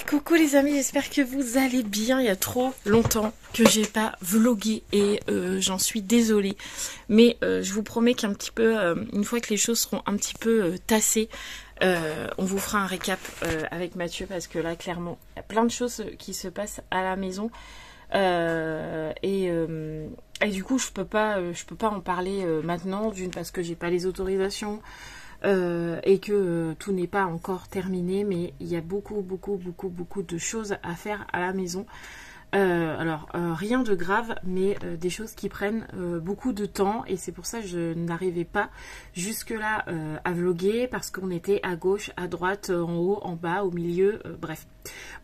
Coucou les amis, j'espère que vous allez bien. Il y a trop longtemps que j'ai pas vlogué et j'en suis désolée. Mais je vous promets qu'un petit peu, une fois que les choses seront un petit peu tassées, on vous fera un récap avec Mathieu parce que là clairement il y a plein de choses qui se passent à la maison et du coup je peux pas en parler maintenant, d'une parce que j'ai pas les autorisations. Et que tout n'est pas encore terminé, mais il y a beaucoup de choses à faire à la maison. Alors rien de grave, mais des choses qui prennent beaucoup de temps, et c'est pour ça que je n'arrivais pas jusque là à vloguer, parce qu'on était à gauche, à droite, en haut, en bas, au milieu, bref,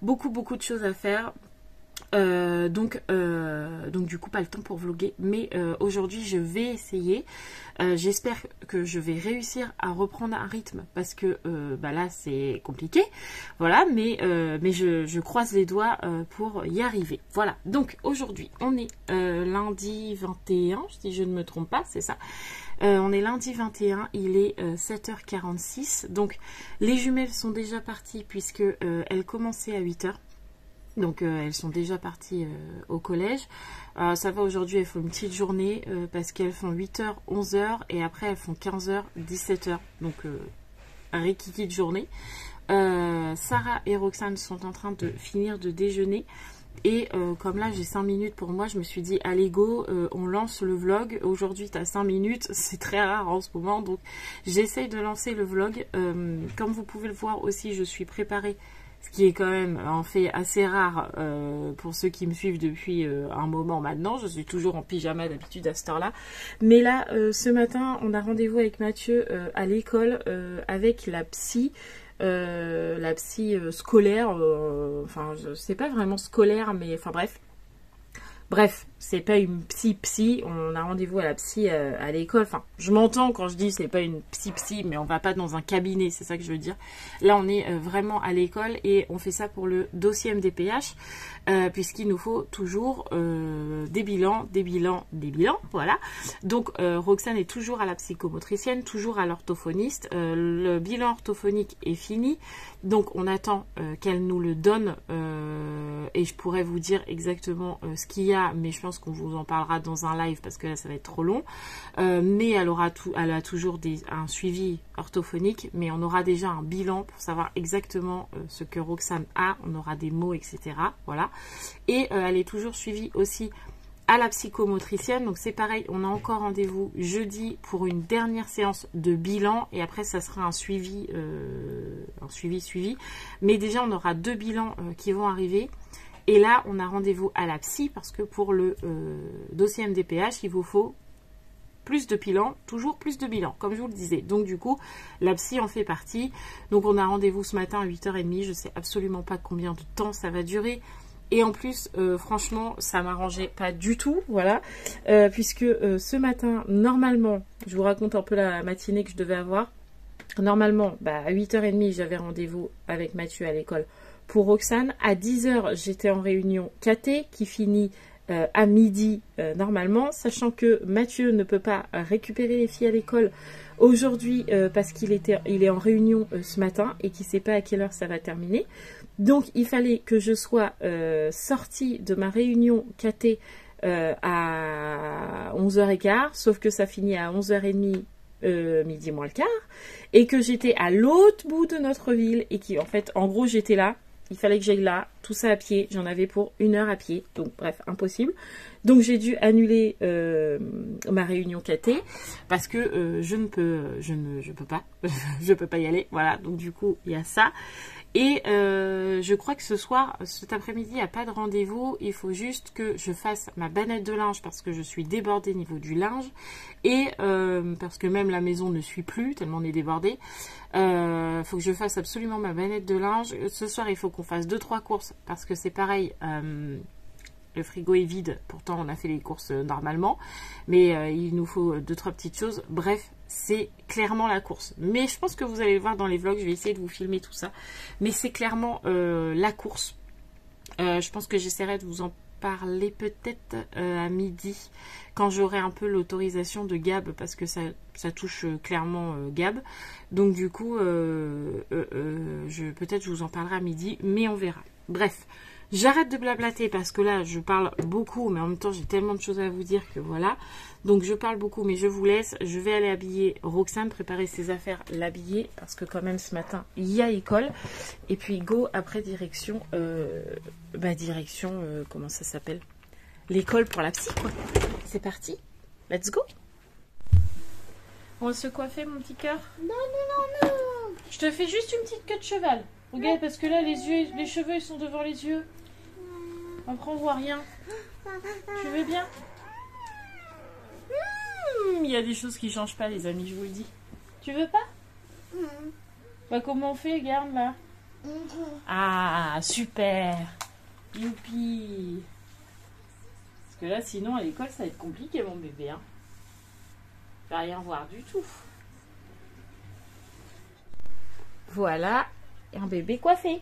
beaucoup de choses à faire. Donc du coup pas le temps pour vloguer, mais aujourd'hui je vais essayer. J'espère que je vais réussir à reprendre un rythme, parce que là c'est compliqué, voilà, mais je croise les doigts pour y arriver. Voilà, donc aujourd'hui on est lundi 21, si je ne me trompe pas, c'est ça. On est lundi 21, il est 7h46, donc les jumelles sont déjà parties puisque elles commençaient à 8h. Donc elles sont déjà parties au collège. Ça va, aujourd'hui elles font une petite journée parce qu'elles font 8h, 11h et après elles font 15h, 17h. Donc un rikiki de journée. Sarah et Roxane sont en train de finir de déjeuner. Et comme là j'ai 5 minutes pour moi, je me suis dit allez go, on lance le vlog. Aujourd'hui tu as 5 minutes, c'est très rare en ce moment. Donc j'essaye de lancer le vlog. Comme vous pouvez le voir aussi, je suis préparée. Ce qui est quand même en fait assez rare pour ceux qui me suivent depuis un moment maintenant. Je suis toujours en pyjama d'habitude à cette heure-là. Mais là, ce matin, on a rendez-vous avec Mathieu à l'école avec la psy scolaire. Enfin, c'est pas vraiment scolaire, mais enfin bref. Bref, c'est pas une psy, on a rendez-vous à la psy à l'école. Enfin, je m'entends quand je dis c'est pas une psy, mais on va pas dans un cabinet, c'est ça que je veux dire. Là, on est vraiment à l'école et on fait ça pour le dossier MDPH, puisqu'il nous faut toujours des bilans, voilà. Donc, Roxane est toujours à la psychomotricienne, toujours à l'orthophoniste. Le bilan orthophonique est fini, donc on attend qu'elle nous le donne et je pourrais vous dire exactement ce qu'il y a, mais je pense qu'on vous en parlera dans un live parce que là ça va être trop long. Mais elle a toujours un suivi orthophonique, mais on aura déjà un bilan pour savoir exactement ce que Roxane a, on aura des mots, etc. Voilà. Et elle est toujours suivie aussi à la psychomotricienne, donc c'est pareil, on a encore rendez-vous jeudi pour une dernière séance de bilan, et après ça sera un suivi, mais déjà on aura 2 bilans qui vont arriver. Et là, on a rendez-vous à la psy parce que pour le dossier MDPH, il vous faut plus de bilans, toujours plus de bilans, comme je vous le disais. Donc du coup, la psy en fait partie. Donc on a rendez-vous ce matin à 8h30. Je ne sais absolument pas combien de temps ça va durer. Et en plus, franchement, ça m'arrangeait pas du tout, voilà. Puisque ce matin, normalement, je vous raconte un peu la matinée que je devais avoir. Normalement, à 8h30, j'avais rendez-vous avec Mathieu à l'école pour Roxane. À 10h, j'étais en réunion KT qui finit à midi normalement, sachant que Mathieu ne peut pas récupérer les filles à l'école aujourd'hui parce qu'il est en réunion ce matin et qu'il ne sait pas à quelle heure ça va terminer. Donc, il fallait que je sois sortie de ma réunion KT à 11h15, sauf que ça finit à 11h30, midi moins le quart, et que j'étais à l'autre bout de notre ville et en fait, en gros, j'étais là. Il fallait que j'aille là, tout ça à pied. J'en avais pour 1 heure à pied. Donc, bref, impossible. Donc, j'ai dû annuler ma réunion KT parce que je peux pas. Je peux pas y aller. Voilà. Donc, du coup, il y a ça. Et je crois que cet après-midi, il n'y a pas de rendez-vous. Il faut juste que je fasse ma bannette de linge parce que je suis débordée au niveau du linge. Et parce que même la maison ne suit plus, tellement on est débordé. Il faut que je fasse absolument ma bannette de linge. Ce soir, il faut qu'on fasse 2-3 courses parce que c'est pareil. Le frigo est vide, pourtant on a fait les courses normalement, mais il nous faut 2-3 petites choses. Bref, c'est clairement la course. Mais je pense que vous allez le voir dans les vlogs, je vais essayer de vous filmer tout ça. Mais c'est clairement la course. Je pense que j'essaierai de vous en reparler peut-être à midi, quand j'aurai un peu l'autorisation de Gab, parce que ça touche clairement Gab. Donc du coup, peut-être je vous en parlerai à midi, mais on verra. Bref, j'arrête de blablater parce que là, je parle beaucoup, mais en même temps, j'ai tellement de choses à vous dire que voilà. Donc je parle beaucoup, mais je vous laisse. Je vais aller habiller Roxane, préparer ses affaires, l'habiller, parce que quand même ce matin, il y a école. Et puis go, après direction, comment ça s'appelle? L'école pour la psy, quoi. C'est parti, let's go. On va se coiffer, mon petit cœur? Non, non, non, non. Je te fais juste une petite queue de cheval. Regarde, parce que là, les cheveux, ils sont devant les yeux. Après, on voit rien. Tu veux bien? Il y a des choses qui changent pas, les amis, je vous le dis. Tu veux pas? Bah, comment on fait? Regarde, là. Ah, super. Youpi. Parce que là, sinon, à l'école, ça va être compliqué, mon bébé. Hein. Tu vas rien voir du tout. Voilà. Et un bébé coiffé.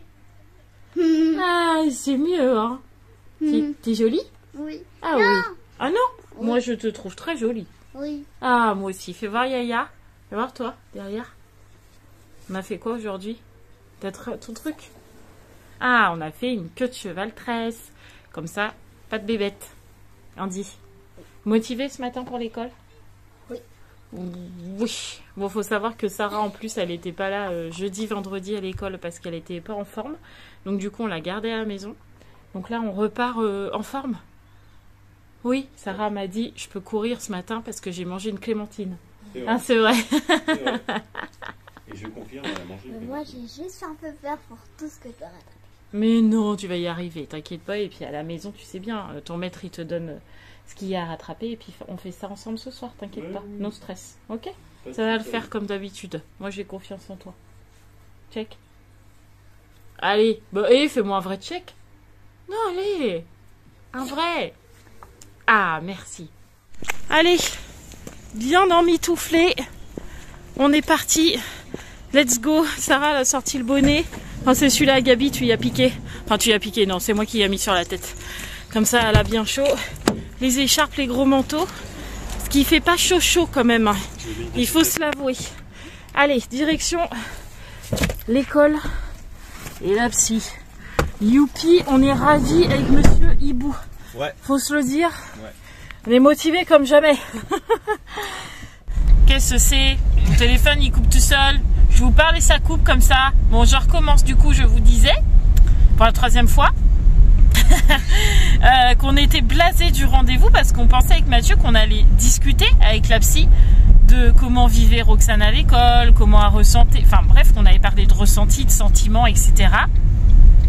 Ah, c'est mieux, hein. T'es jolie? Oui. Ah non. oui. Ah non? Oui. Moi, je te trouve très jolie. Oui. Ah, moi aussi. Fais voir Yaya. Fais voir toi, derrière. On a fait quoi aujourd'hui? T'as ton truc? Ah, on a fait une queue de cheval tresse. Comme ça, pas de bébête. Andy. Motivée ce matin pour l'école? Oui. Oui. Bon, faut savoir que Sarah, en plus, elle n'était pas là jeudi, vendredi à l'école parce qu'elle n'était pas en forme. Donc, du coup, on l'a gardée à la maison. Donc là, on repart en forme. Oui, Sarah m'a dit, je peux courir ce matin parce que j'ai mangé une clémentine. C'est vrai. Ah, c'est vrai. C'est vrai. Et je confirme, elle a mangé. Mais moi, j'ai juste un peu peur pour tout ce que je dois rattraper. Mais non, tu vas y arriver, t'inquiète pas. Et puis à la maison, tu sais bien, ton maître, il te donne ce qu'il y a à rattraper. Et puis on fait ça ensemble ce soir, t'inquiète Ouais, pas. oui. No stress, ok? Pas de Ça va le soucis. faire comme d'habitude. Moi, j'ai confiance en toi. Check. Allez, bah, fais-moi un vrai check. Non, allez, un vrai. Ah, merci. Allez, bien emmitouflé. On est parti. Let's go. Sarah elle a sorti le bonnet. Enfin, c'est celui-là, Gabi, tu y as piqué. Enfin, tu y as piqué, non, c'est moi qui y ai mis sur la tête. Comme ça, elle a bien chaud. Les écharpes, les gros manteaux. Ce qui fait pas chaud chaud quand même. Hein. Il faut se l'avouer. Allez, direction l'école et la psy. Youpi, on est ravis avec monsieur Hibou. Ouais. Faut se le dire. Ouais. On est motivés comme jamais. Qu'est-ce que c'est? Mon téléphone il coupe tout seul. Je vous parle et ça coupe comme ça. Bon, je recommence du coup, je vous disais, pour la 3e fois, qu'on était blasés du rendez-vous parce qu'on pensait avec Mathieu qu'on allait discuter avec la psy de comment vivait Roxane à l'école, comment elle ressentait, enfin bref, qu'on avait parlé de ressenti, de sentiments, etc.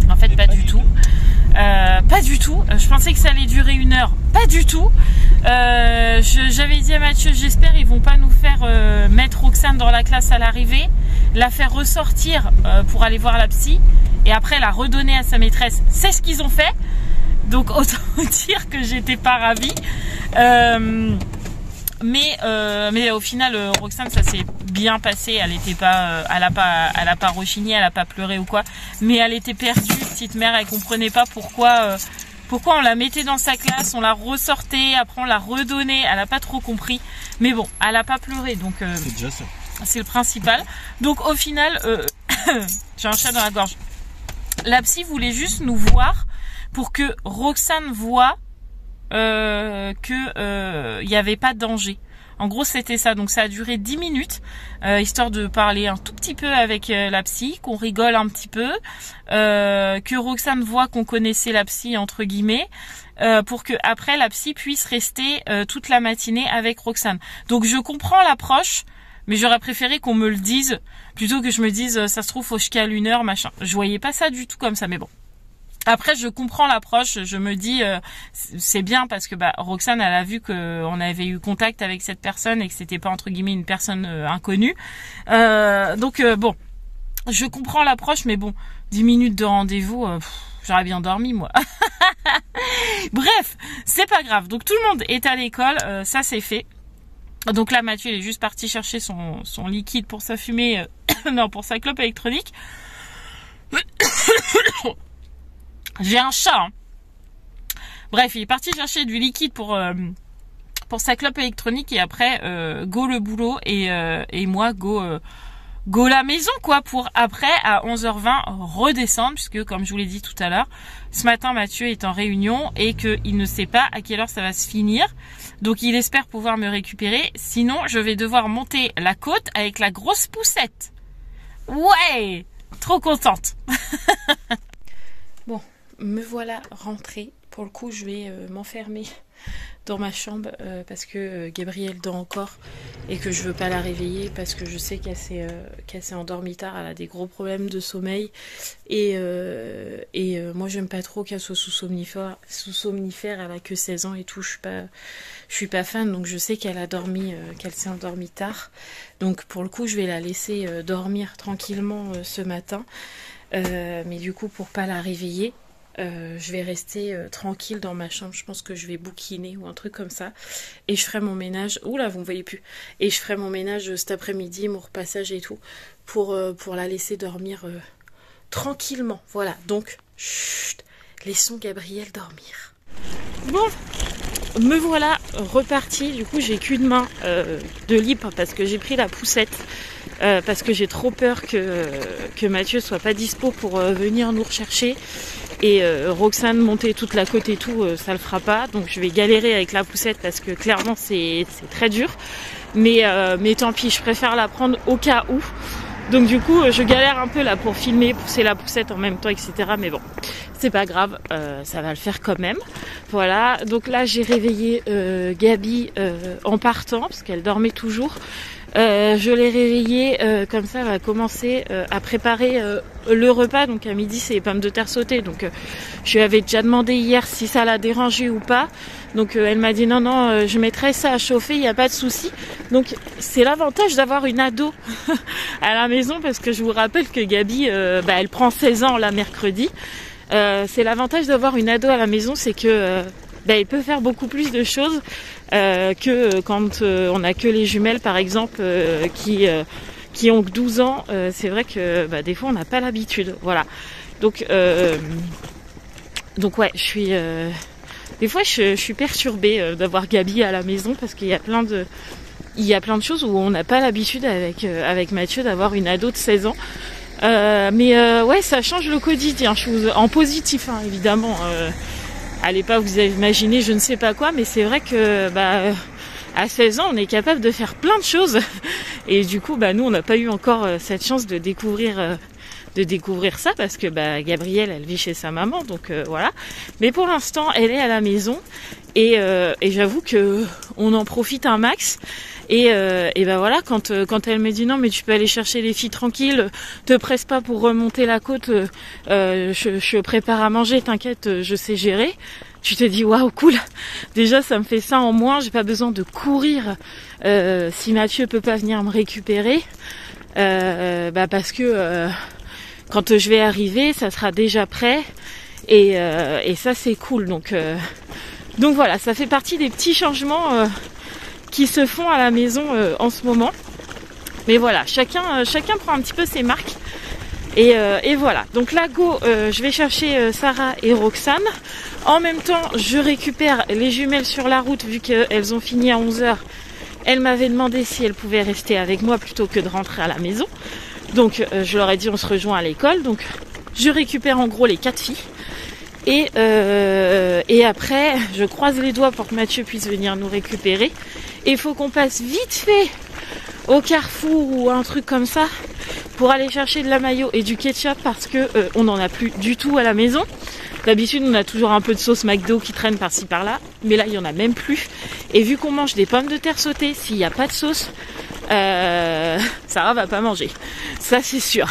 En fait, pas du tout. Pas du tout. Je pensais que ça allait durer 1 heure. Pas du tout. J'avais dit à Mathieu, j'espère ils vont pas nous faire mettre Roxane dans la classe à l'arrivée, la faire ressortir pour aller voir la psy et après la redonner à sa maîtresse. C'est ce qu'ils ont fait. Donc autant dire que j'étais pas ravie. Mais au final, Roxane, ça s'est bien passé. Elle était pas, elle a pas rechigné, elle a pas pleuré ou quoi. Mais elle était perdue, petite mère. Elle comprenait pas pourquoi on la mettait dans sa classe, on la ressortait, après on la redonnait. Elle a pas trop compris. Mais bon, elle a pas pleuré, donc C'est déjà ça. c'est le principal. Donc au final, j'ai un chat dans la gorge. La psy voulait juste nous voir pour que Roxane voie que y avait pas de danger. En gros, c'était ça. Donc ça a duré 10 minutes, histoire de parler un tout petit peu avec la psy, qu'on rigole un petit peu, que Roxane voit qu'on connaissait la psy entre guillemets, pour que après la psy puisse rester toute la matinée avec Roxane. Donc je comprends l'approche, mais j'aurais préféré qu'on me le dise plutôt que je me dise ça se trouve faut que je cale 1 heure machin. Je voyais pas ça du tout comme ça, mais bon. Après, je comprends l'approche. Je me dis, c'est bien parce que Roxane, elle a vu qu'on avait eu contact avec cette personne et que c'était pas entre guillemets une personne inconnue. Donc bon, je comprends l'approche, mais bon, 10 minutes de rendez-vous, j'aurais bien dormi moi. Bref, c'est pas grave. Donc tout le monde est à l'école, ça c'est fait. Donc là, Mathieu il est juste parti chercher son liquide pour sa fumée, non pour sa clope électronique. J'ai un chat. Hein. Bref, il est parti chercher du liquide pour sa clope électronique et après go le boulot et moi go la maison quoi, pour après à 11h20 redescendre, puisque comme je vous l'ai dit tout à l'heure, ce matin Mathieu est en réunion et qu'il ne sait pas à quelle heure ça va se finir, donc il espère pouvoir me récupérer, sinon je vais devoir monter la côte avec la grosse poussette. Ouais, trop contente. Bon, me voilà rentrée. Pour le coup je vais m'enfermer dans ma chambre parce que Gabrielle dort encore et que je veux pas la réveiller parce que je sais qu'elle s'est endormie tard, elle a des gros problèmes de sommeil et moi j'aime pas trop qu'elle soit sous somnifère, elle a que 16 ans et tout, je suis pas fan, donc je sais qu'elle s'est endormie tard, donc pour le coup je vais la laisser dormir tranquillement ce matin, mais du coup pour pas la réveiller, je vais rester tranquille dans ma chambre. Je pense que je vais bouquiner ou un truc comme ça. Et je ferai mon ménage. Oula, vous me voyez plus. Et je ferai mon ménage cet après-midi, mon repassage et tout, pour la laisser dormir tranquillement. Voilà, donc, chut, laissons Gabrielle dormir. Bon, me voilà repartie. Du coup, j'ai qu'une main de libre parce que j'ai pris la poussette. Parce que j'ai trop peur que Mathieu soit pas dispo pour venir nous rechercher. Et Roxane monter toute la côte et tout, ça le fera pas. Donc je vais galérer avec la poussette parce que clairement c'est très dur. Mais tant pis, je préfère la prendre au cas où. Donc du coup je galère un peu là pour filmer, pousser la poussette en même temps, etc. Mais bon, c'est pas grave, ça va le faire quand même. Voilà, donc là j'ai réveillé Gabi en partant parce qu'elle dormait toujours. Je l'ai réveillée, comme ça elle va commencer à préparer le repas. Donc à midi c'est les pommes de terre sautées, donc je lui avais déjà demandé hier si ça l'a dérangé ou pas, donc elle m'a dit non, je mettrai ça à chauffer, il n'y a pas de souci. Donc c'est l'avantage d'avoir une ado à la maison, parce que je vous rappelle que Gabi elle prend 16 ans là mercredi. C'est l'avantage d'avoir une ado à la maison, c'est que elle peut faire beaucoup plus de choses que quand on a que les jumelles par exemple qui ont que 12 ans. C'est vrai que des fois on n'a pas l'habitude, voilà. Donc ouais, je suis des fois je suis perturbée d'avoir Gabi à la maison, parce qu'il y a plein de choses où on n'a pas l'habitude avec Mathieu d'avoir une ado de 16 ans. Mais ouais, ça change le quotidien, en positif hein, évidemment. Allez pas vous imaginer je ne sais pas quoi, mais c'est vrai que à 16 ans on est capable de faire plein de choses et du coup nous on n'a pas eu encore cette chance de découvrir ça, parce que Gabrielle elle vit chez sa maman, donc voilà. Mais pour l'instant elle est à la maison et j'avoue que on en profite un max. Et voilà, quand elle me dit non mais tu peux aller chercher les filles tranquille, te presse pas pour remonter la côte, je prépare à manger, t'inquiète, je sais gérer. Tu te dis waouh cool, déjà ça me fait ça en moins, j'ai pas besoin de courir si Mathieu peut pas venir me récupérer, parce que quand je vais arriver ça sera déjà prêt et ça c'est cool. Donc voilà, ça fait partie des petits changements qui se font à la maison en ce moment. Mais voilà, chacun prend un petit peu ses marques. Et voilà. Donc là, je vais chercher Sarah et Roxane. En même temps, je récupère les jumelles sur la route, vu qu'elles ont fini à 11h. Elles m'avaient demandé si elles pouvaient rester avec moi plutôt que de rentrer à la maison. Donc je leur ai dit on se rejoint à l'école. Donc je récupère en gros les 4 filles. Et après, je croise les doigts pour que Mathieu puisse venir nous récupérer. Et il faut qu'on passe vite fait au Carrefour ou un truc comme ça pour aller chercher de la mayo et du ketchup, parce que on n'en a plus du tout à la maison. D'habitude, on a toujours un peu de sauce McDo qui traîne par-ci par-là, mais là, il y en a même plus. Et vu qu'on mange des pommes de terre sautées, s'il n'y a pas de sauce, Sarah va pas manger. Ça, c'est sûr.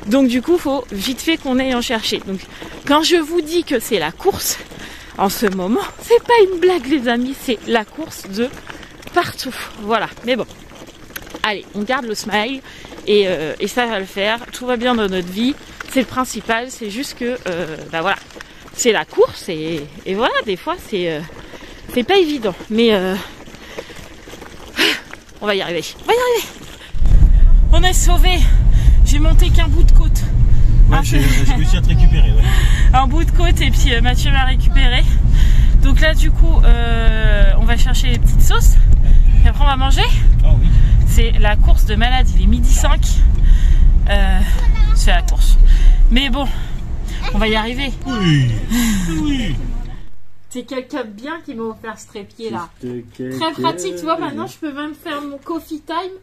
Donc, du coup, faut vite fait qu'on aille en chercher. Donc, quand je vous dis que c'est la course, en ce moment, c'est pas une blague, les amis, c'est la course de partout. Voilà. Mais bon. Allez, on garde le smile et ça va le faire. Tout va bien dans notre vie. C'est le principal. C'est juste que, voilà. C'est la course et voilà, des fois, c'est pas évident. Mais on va y arriver. On est sauvés. J'ai monté qu'un bout de côte. Ouais, j'ai réussi à te récupérer. Ouais. Un bout de côte et puis Mathieu m'a récupéré. Donc là du coup on va chercher les petites sauces et après on va manger. Ah oui. C'est la course de malade, il est 12h05. C'est la course. Mais bon, on va y arriver. Oui. Oui. C'est quelqu'un bien qui m'a offert ce trépied là. Très pratique, tu vois, maintenant je peux même faire mon coffee time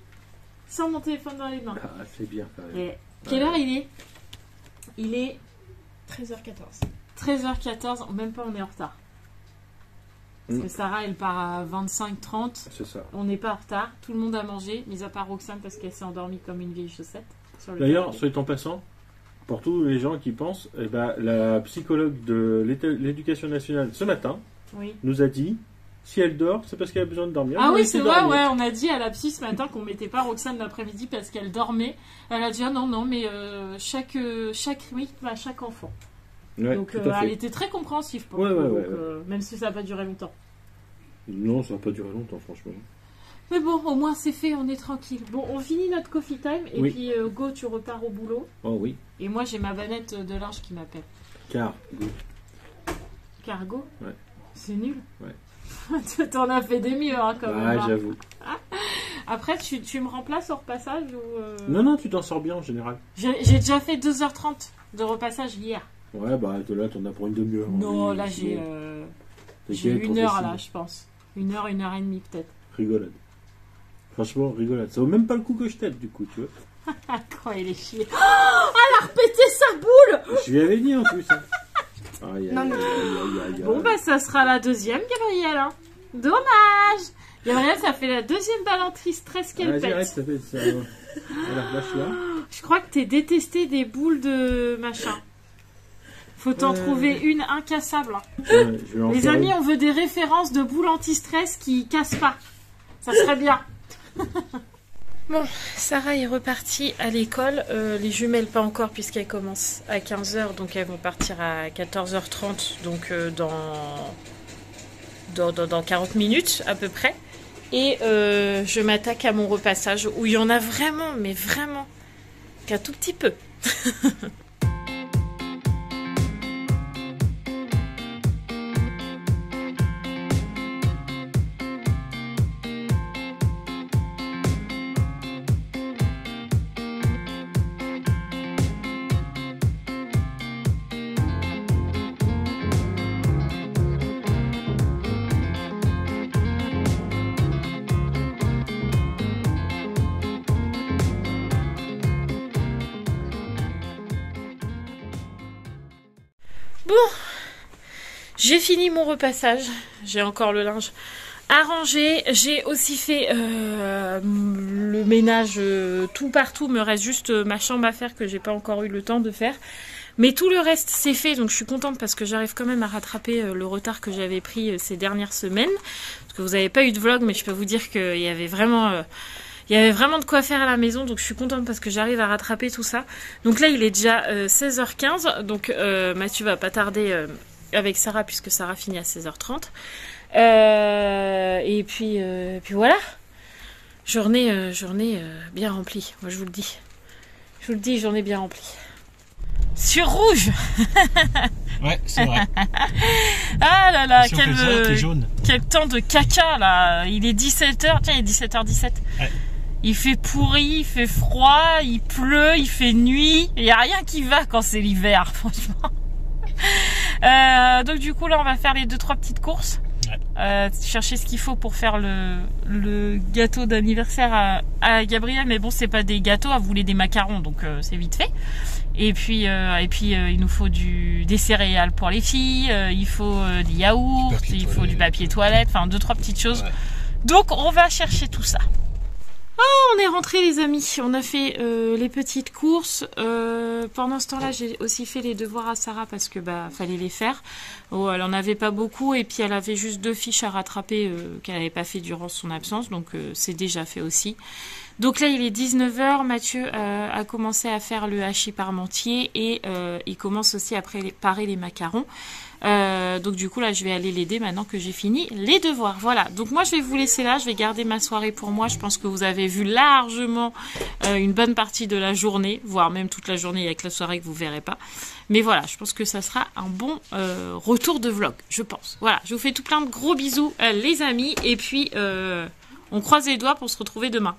sans mon téléphone dans les mains. Ah, c'est bien quand même. Et quelle heure il est? Il est 13h14. 13h14, même pas on est en retard. Parce que Sarah elle part à 25h30. C'est ça. On n'est pas en retard, tout le monde a mangé, mis à part Roxane parce qu'elle s'est endormie comme une vieille chaussette. D'ailleurs, soit en passant, pour tous les gens qui pensent, eh ben, la psychologue de l'éducation nationale ce matin oui. nous a dit si elle dort, c'est parce qu'elle a besoin de dormir. Ah oui, c'est vrai, ouais, on a dit à la psy ce matin qu'on mettait pas Roxane l'après-midi parce qu'elle dormait. Elle a dit ah non, mais chaque rythme à chaque enfant. Ouais, donc elle était très compréhensive pour même si ça n'a pas duré longtemps. Non, ça n'a pas duré longtemps, franchement. Mais bon, au moins c'est fait, on est tranquille. Bon, on finit notre coffee time et puis go, tu repars au boulot. Oh oui. Et moi j'ai ma vanette de linge qui m'appelle. Cargo. Ouais. C'est nul. Ouais. T'en as fait des mieux hein, quand même. Ah, j'avoue. Après, tu me remplaces au repassage ou Non, tu t'en sors bien en général. J'ai déjà fait 2h30 de repassage hier. Ouais, bah là, t'en as pour une demi-heure. Non, là, j'ai 1 heure, là, je pense. 1 heure, 1 heure et demie, peut-être. Rigolade. Franchement, rigolade. Ça vaut même pas le coup que je t'aide, du coup, tu vois. Quand il est chié. Oh, elle a repété sa boule. Je lui avais dit, en plus. Hein. Bon, bah, ça sera la deuxième, Gabrielle. Hein. Dommage. Gabrielle, ça fait la deuxième balle anti-stress qu'elle pète. Arrête, ça fait ça. Alors, lâche-la. Je crois que t'es détesté des boules de machin. Faut t'en trouver une incassable. Les amis, on veut des références de boules anti-stress qui cassent pas. Ça serait bien. Bon, Sarah est repartie à l'école. Les jumelles pas encore puisqu'elles commencent à 15h. Donc elles vont partir à 14h30. Donc dans 40 minutes à peu près. Et je m'attaque à mon repassage où il y en a vraiment, mais vraiment, qu'un tout petit peu. Bon, j'ai fini mon repassage. J'ai encore le linge arrangé. J'ai aussi fait le ménage tout partout. Il me reste juste ma chambre à faire que j'ai pas encore eu le temps de faire. Mais tout le reste c'est fait. Donc je suis contente parce que j'arrive quand même à rattraper le retard que j'avais pris ces dernières semaines. Parce que vous n'avez pas eu de vlog, mais je peux vous dire qu'il y avait vraiment... il y avait vraiment de quoi faire à la maison, donc je suis contente parce que j'arrive à rattraper tout ça. Donc là, il est déjà 16h15, donc Mathieu va pas tarder avec Sarah puisque Sarah finit à 16h30. Et puis voilà, journée bien remplie, moi je vous le dis. Je vous le dis, journée bien remplie. Sur rouge. Ouais, c'est vrai. Ah là là, si quel temps de caca là. Il est 17h, tiens, il est 17h17. Ouais. Il fait pourri, il fait froid, il pleut, il fait nuit. Il n'y a rien qui va quand c'est l'hiver, franchement. Donc du coup, là, on va faire les 2-3 petites courses. Ouais. Chercher ce qu'il faut pour faire le gâteau d'anniversaire à Gabriel. Mais bon, c'est pas des gâteaux, elle voulait des macarons, donc c'est vite fait. Et puis il nous faut des céréales pour les filles, il faut des yaourts, il faut du papier toilette, enfin 2-3 petites choses. Ouais. Donc on va chercher tout ça. Oh, on est rentrés les amis, on a fait les petites courses. Pendant ce temps-là, j'ai aussi fait les devoirs à Sarah parce que fallait les faire. Oh, elle en avait pas beaucoup et puis elle avait juste 2 fiches à rattraper qu'elle n'avait pas fait durant son absence, donc c'est déjà fait aussi. Donc là, il est 19h, Mathieu a commencé à faire le hachis parmentier et il commence aussi à préparer les macarons. Donc du coup là je vais aller l'aider maintenant que j'ai fini les devoirs. Voilà, donc moi je vais vous laisser là, je vais garder ma soirée pour moi. Je pense que vous avez vu largement une bonne partie de la journée, voire même toute la journée avec la soirée que vous verrez pas. Mais voilà, je pense que ça sera un bon retour de vlog, je pense. Voilà, je vous fais tout plein de gros bisous les amis, et puis on croise les doigts pour se retrouver demain.